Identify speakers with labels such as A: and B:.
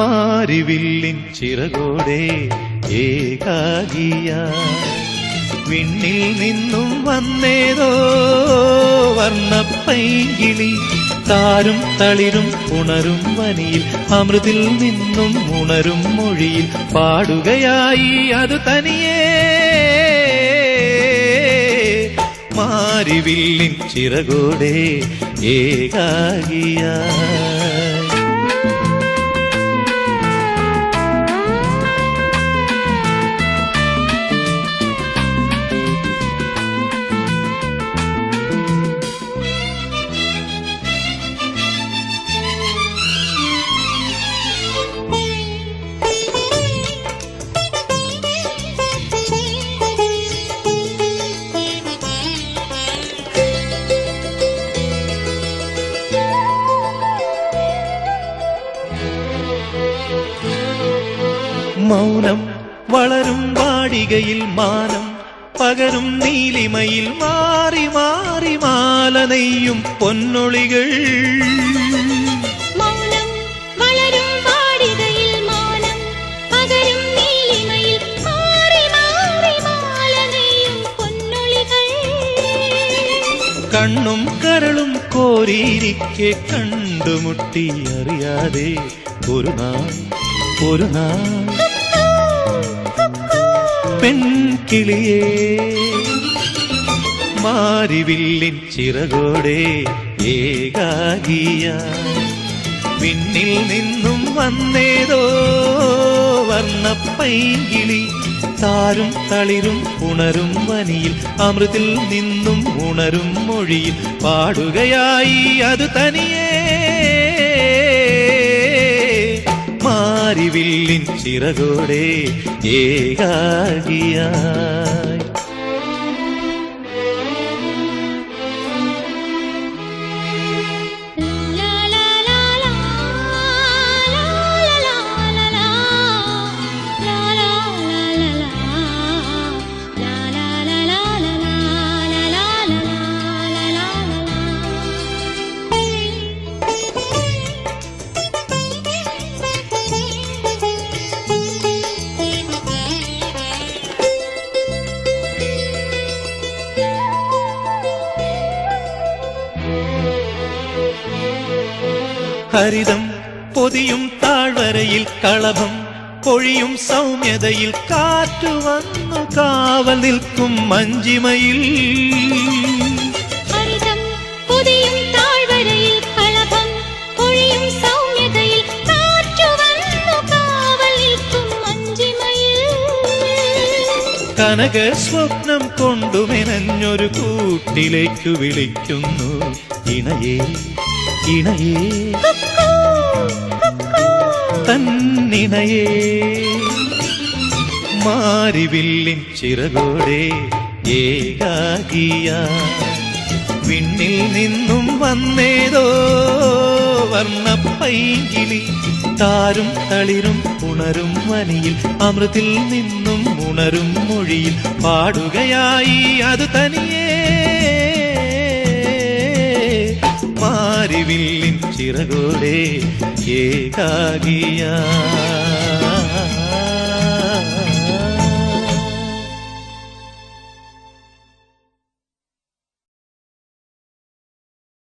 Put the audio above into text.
A: മാരിവില്ലിൻ ചിറകോടെ ഏകാകിയായി വിണ്ണിൽ നിന്നും വന്നേതോ വർണ്ണപ്പൈങ്കിളി താരും തളിരും ഉണരും വനിയിൽ അമൃതിൽ നിന്നും ഉണരും മൊഴിയിൽ പാടുകയായി അത് തനിയേ മാരിവില്ലിൻ ചിറകോടെ ഏകാകിയായി മൗനം വളരും വാടികയിൽ മാനം പകരും നീലിമയിൽ മാറി മാറി മാല നെയ്യും പൊന്നൊളികൾ
B: മൗനം വളരും വാടികയിൽ മാനം പകരും നീലിമയിൽ മാറി മാറി മാല നെയ്യും പൊന്നൊളികൾ
A: കണ്ണും കരളും കോരിയിരിക്കെ കണ്ടുമുട്ടി അറിയാതെ ഒരു നാൾ പെൺകിളിയേ മാരിവില്ലിൻ ചിറകോടെ ഏകാകിയായി വിണ്ണിൽ നിന്നും വന്നേതോ വർണ്ണപ്പൈങ്കിളി താരും തളിരും ഉണരും വനിയിൽ അമൃതിൽ നിന്നും ഉണരും മൊഴിയിൽ പാടുകയായി അത് തനിയേ മാരിവില്ലിൻ ചിറകോടെ ഏകാകിയായി ഹരിതം പൊതിയും താഴ്വരയിൽ കളഭം പൊഴിയും സൗമ്യതയിൽ കാറ്റു വന്നു കാവൽ നിൽക്കും മഞ്ചിമയിൽ
B: ഹരിതം പൊതിയും താഴ്വരയിൽ കളഭം പൊഴിയും സൗമ്യതയിൽ കാറ്റു വന്നു കാവൽ നിൽക്കും മഞ്ചിമയിൽ
A: കനക സ്വപ്നം കൊണ്ടുമെനഞ്ഞൊരു കൂട്ടിലേക്കു വിളിക്കുന്നു ഇണയേ ഇണയേ തന്നിണയേ മാരിവില്ലിൻ ചിറകോടെ ഏകാകിയായി വിണ്ണിൽ നിന്നും വന്നേതോ വർണ്ണപ്പൈങ്കിളി താരും തളിരും ഉണരും വനിയിൽ അമൃതിൽ നിന്നും ഉണരും മൊഴിയിൽ പാടുകയായി അത് തനിയേ മാരിവില്ലിൻ ചിറകോടെ ഏകാകിയായി